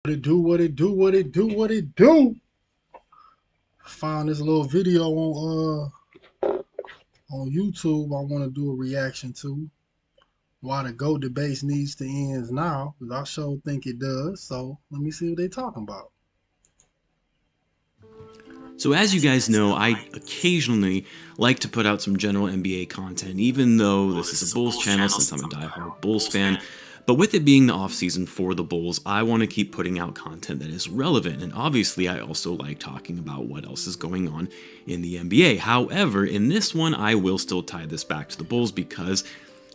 What it do, what it do, what it do, what it do. Found this little video on YouTube I want to do a reaction to. Why the GOAT debate needs to end now, because I sure think it does. So let me see what they talking about. So as you guys know, I occasionally like to put out some general NBA content, even though this is a Bulls channel since I'm a diehard Bulls fan. But with it being the offseason for the Bulls, I want to keep putting out content that is relevant. And obviously, I also like talking about what else is going on in the NBA. However, in this one, I will still tie this back to the Bulls because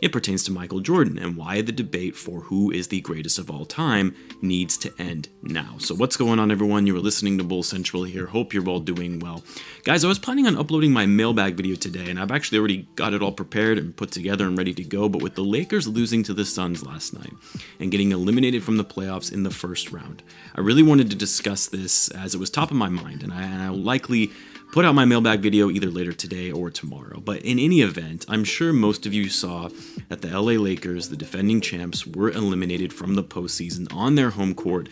it pertains to Michael Jordan and why the debate for who is the greatest of all time needs to end now. So what's going on, everyone? You are listening to Bull Central here. Hope you're all doing well. Guys, I was planning on uploading my mailbag video today, and I've actually already got it all prepared and put together and ready to go, but with the Lakers losing to the Suns last night and getting eliminated from the playoffs in the first round, I really wanted to discuss this as it was top of my mind, and I'll likely put out my mailbag video either later today or tomorrow. But in any event, I'm sure most of you saw that the LA Lakers, the defending champs, were eliminated from the postseason on their home court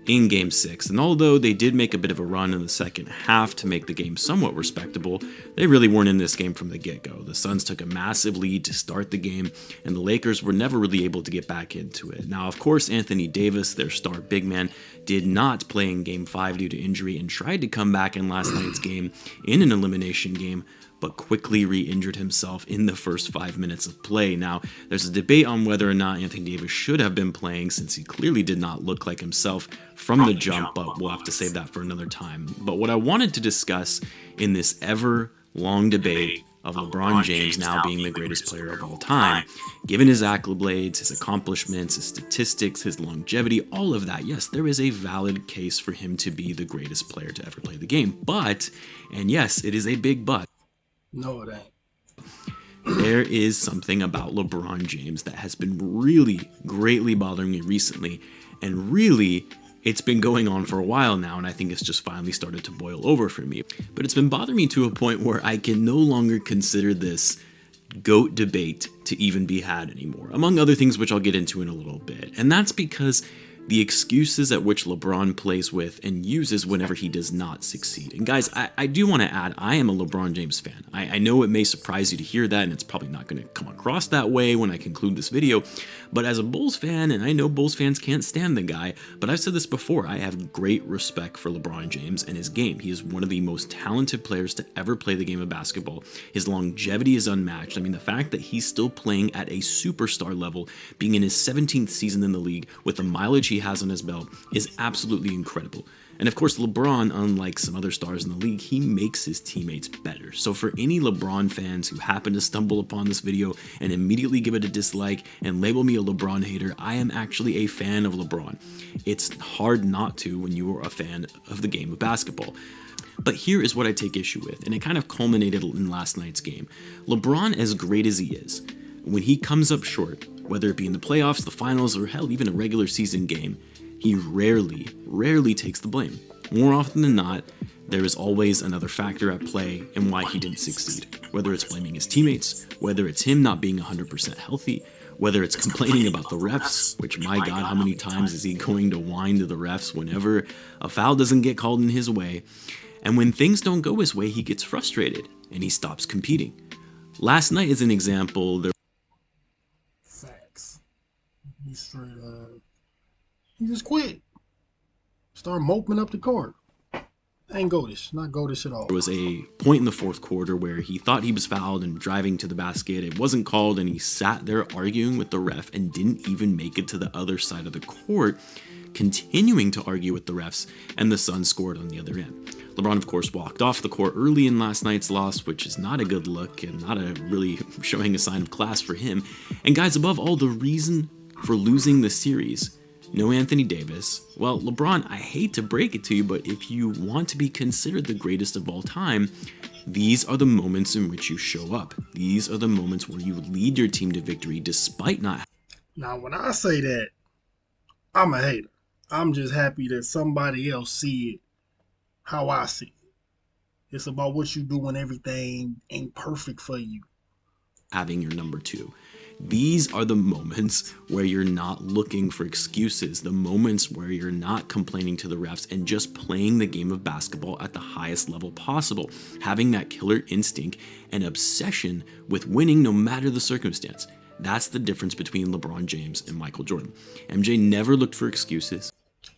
in Game 6. And although they did make a bit of a run in the second half to make the game somewhat respectable, they really weren't in this game from the get-go. The Suns took a massive lead to start the game, and the Lakers were never really able to get back into it. Now, of course, Anthony Davis, their star big man, did not play in Game 5 due to injury and tried to come back in last night's game in an elimination game, but quickly re-injured himself in the first 5 minutes of play. Now, there's a debate on whether or not Anthony Davis should have been playing since he clearly did not look like himself from the jump, but we'll have to save that for another time. But what I wanted to discuss in this ever-long debate of LeBron James now being the greatest player of all time, given his accolades, his accomplishments, his statistics, his longevity, all of that, yes, there is a valid case for him to be the greatest player to ever play the game. But, and yes, it is a big but, No, it ain't. there is something about LeBron James that has been really greatly bothering me recently, and really it's been going on for a while now, and I think it's just finally started to boil over for me. But it's been bothering me to a point where I can no longer consider this GOAT debate to even be had anymore, among other things which I'll get into in a little bit. And that's because the excuses at which LeBron plays with and uses whenever he does not succeed. And guys, I do want to add, I am a LeBron James fan. I know it may surprise you to hear that, and it's probably not going to come across that way when I conclude this video, but as a Bulls fan, and I know Bulls fans can't stand the guy, but I've said this before, I have great respect for LeBron James and his game. He is one of the most talented players to ever play the game of basketball. His longevity is unmatched. I mean, the fact that he's still playing at a superstar level, being in his 17th season in the league with the mileage he has on his belt, is absolutely incredible. And of course, LeBron, unlike some other stars in the league, he makes his teammates better. So for any LeBron fans who happen to stumble upon this video and immediately give it a dislike and label me a LeBron hater, I am actually a fan of LeBron. It's hard not to when you are a fan of the game of basketball. But here is what I take issue with, and it kind of culminated in last night's game. LeBron, as great as he is, when he comes up short, whether it be in the playoffs, the finals, or hell, even a regular season game, he rarely takes the blame. More often than not, there is always another factor at play in why he didn't succeed. Whether it's blaming his teammates, whether it's him not being 100% healthy, whether it's complaining about the refs, which my God, how many times is he going to whine to the refs whenever a foul doesn't get called in his way? And when things don't go his way, he gets frustrated and he stops competing. Last night is an example. Facts. He straight he just quit. Start moping up the court. Ain't goatish. Not goatish at all. There was a point in the fourth quarter where he thought he was fouled and driving to the basket. It wasn't called, and he sat there arguing with the ref and didn't even make it to the other side of the court, continuing to argue with the refs, and the Suns scored on the other end. LeBron, of course, walked off the court early in last night's loss, which is not a good look and not a really showing a sign of class for him. And guys, above all, the reason for losing the series, no Anthony Davis. Well, LeBron, I hate to break it to you, but if you want to be considered the greatest of all time, these are the moments in which you show up. These are the moments where you lead your team to victory despite not. Now, when I say that, I'm a hater. I'm just happy that somebody else see it how I see it. It's about what you do when everything ain't perfect for you. Having your number two. These are the moments where you're not looking for excuses, the moments where you're not complaining to the refs and just playing the game of basketball at the highest level possible, having that killer instinct and obsession with winning no matter the circumstance. That's the difference between LeBron James and Michael Jordan. MJ never looked for excuses.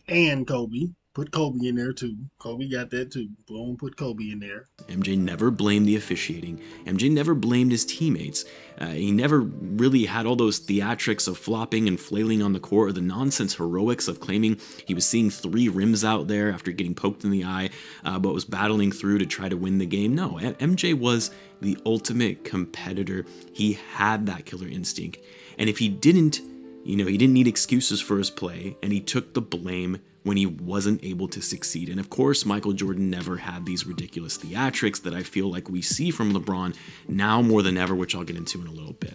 And Kobe. Put Kobe in there too. Kobe got that too. Boom, put Kobe in there. MJ never blamed the officiating. MJ never blamed his teammates. He never really had all those theatrics of flopping and flailing on the court, or the nonsense heroics of claiming he was seeing 3 rims out there after getting poked in the eye, but was battling through to try to win the game. No, MJ was the ultimate competitor. He had that killer instinct. And if he didn't, he didn't need excuses for his play, and he took the blame when he wasn't able to succeed. And of course, Michael Jordan never had these ridiculous theatrics that I feel like we see from LeBron now more than ever, which I'll get into in a little bit.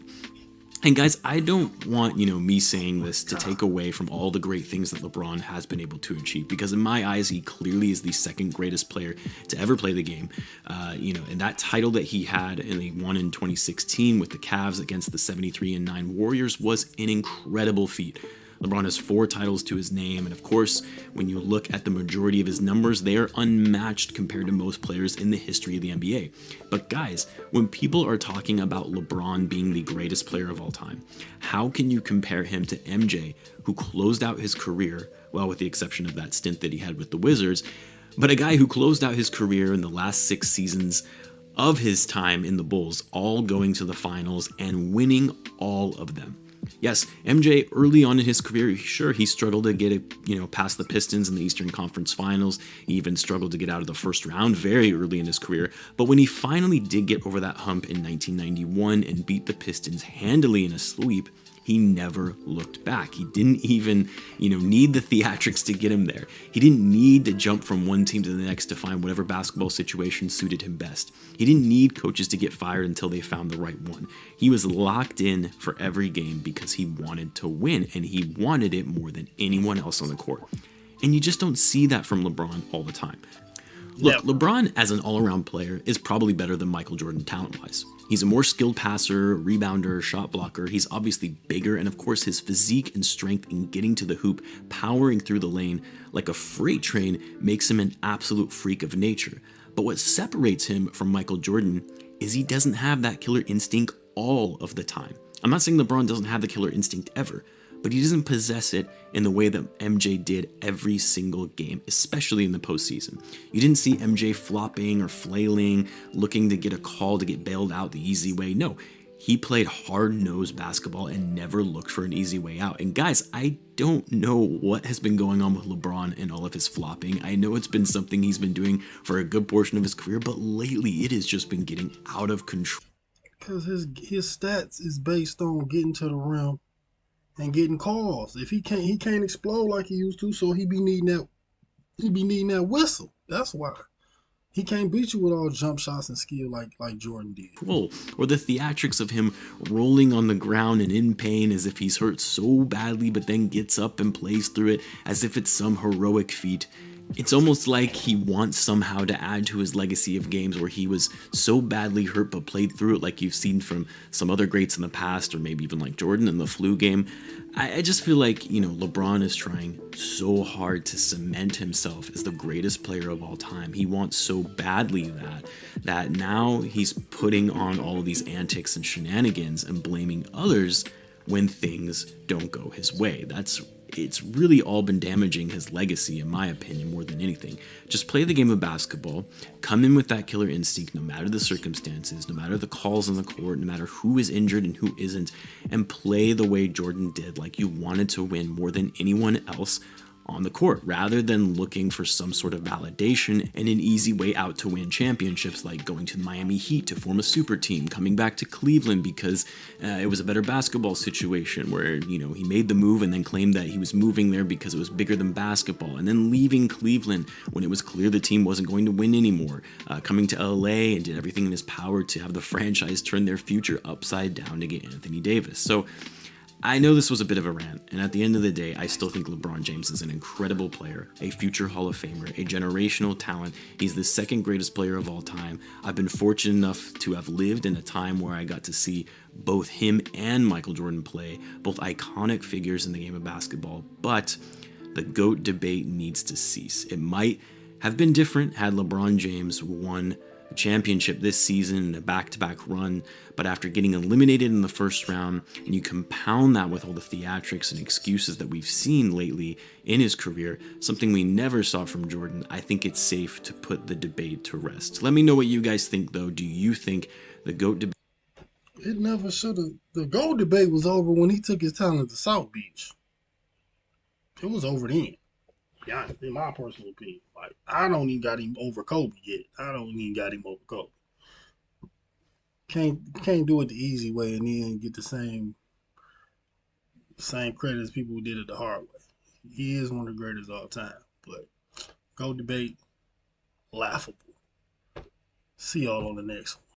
And guys, I don't want, me saying this to take away from all the great things that LeBron has been able to achieve, because in my eyes, he clearly is the second greatest player to ever play the game. And that title that he had and he won in 2016 with the Cavs against the 73-9 Warriors was an incredible feat. LeBron has 4 titles to his name, and of course, when you look at the majority of his numbers, they are unmatched compared to most players in the history of the NBA. But guys, when people are talking about LeBron being the greatest player of all time, how can you compare him to MJ, who closed out his career, well, with the exception of that stint that he had with the Wizards, but a guy who closed out his career in the last 6 seasons of his time in the Bulls, all going to the finals and winning all of them? Yes, MJ early on in his career, sure, he struggled to get it, past the Pistons in the Eastern Conference Finals. He even struggled to get out of the first round very early in his career. But when he finally did get over that hump in 1991 and beat the Pistons handily in a sweep, he never looked back. He didn't even, need the theatrics to get him there. He didn't need to jump from one team to the next to find whatever basketball situation suited him best. He didn't need coaches to get fired until they found the right one. He was locked in for every game because he wanted to win, and he wanted it more than anyone else on the court. And you just don't see that from LeBron all the time. Look, LeBron as an all-around player is probably better than Michael Jordan talent-wise. He's a more skilled passer, rebounder, shot blocker. He's obviously bigger, and of course his physique and strength in getting to the hoop, powering through the lane like a freight train, makes him an absolute freak of nature. But what separates him from Michael Jordan is he doesn't have that killer instinct all of the time. I'm not saying LeBron doesn't have the killer instinct ever, but he doesn't possess it in the way that MJ did every single game, especially in the postseason. You didn't see MJ flopping or flailing, looking to get a call to get bailed out the easy way. No, he played hard-nosed basketball and never looked for an easy way out. And guys, I don't know what has been going on with LeBron and all of his flopping. I know it's been something he's been doing for a good portion of his career, but lately it has just been getting out of control. Because his stats is based on getting to the rim and getting calls. If he can't explode like he used to, so he be needing that whistle. That's why. He can't beat you with all jump shots and skill like Jordan did. Or the theatrics of him rolling on the ground and in pain as if he's hurt so badly, but then gets up and plays through it as if it's some heroic feat. It's almost like he wants somehow to add to his legacy of games where he was so badly hurt but played through it, like you've seen from some other greats in the past, or maybe even like Jordan in the flu game. I just feel like, LeBron is trying so hard to cement himself as the greatest player of all time. He wants so badly that now he's putting on all of these antics and shenanigans and blaming others when things don't go his way. It's really all been damaging his legacy, in my opinion, more than anything. Just play the game of basketball, come in with that killer instinct, no matter the circumstances, no matter the calls on the court, no matter who is injured and who isn't, and play the way Jordan did, like you wanted to win more than anyone else on the court, rather than looking for some sort of validation and an easy way out to win championships, like going to the Miami Heat to form a super team, coming back to Cleveland because it was a better basketball situation where, he made the move and then claimed that he was moving there because it was bigger than basketball, and then leaving Cleveland when it was clear the team wasn't going to win anymore, coming to LA and did everything in his power to have the franchise turn their future upside down to get Anthony Davis. So I know this was a bit of a rant, and at the end of the day, I still think LeBron James is an incredible player, a future Hall of Famer, a generational talent. He's the second greatest player of all time. I've been fortunate enough to have lived in a time where I got to see both him and Michael Jordan play, both iconic figures in the game of basketball, but the GOAT debate needs to cease. It might have been different had LeBron James won a championship this season in a back-to-back run, but after getting eliminated in the first round, and you compound that with all the theatrics and excuses that we've seen lately in his career, something we never saw from Jordan, I think it's safe to put the debate to rest. Let me know what you guys think, though. Do you think the GOAT debate... It never should have. The gold debate was over when he took his talent to South Beach. It was over then. Yeah, in my personal opinion, like I don't even got him over Kobe yet. I don't even got him over Kobe. Can't do it the easy way and then get the same credit as people who did it the hard way. He is one of the greatest of all time, but go debate laughable. See y'all on the next one.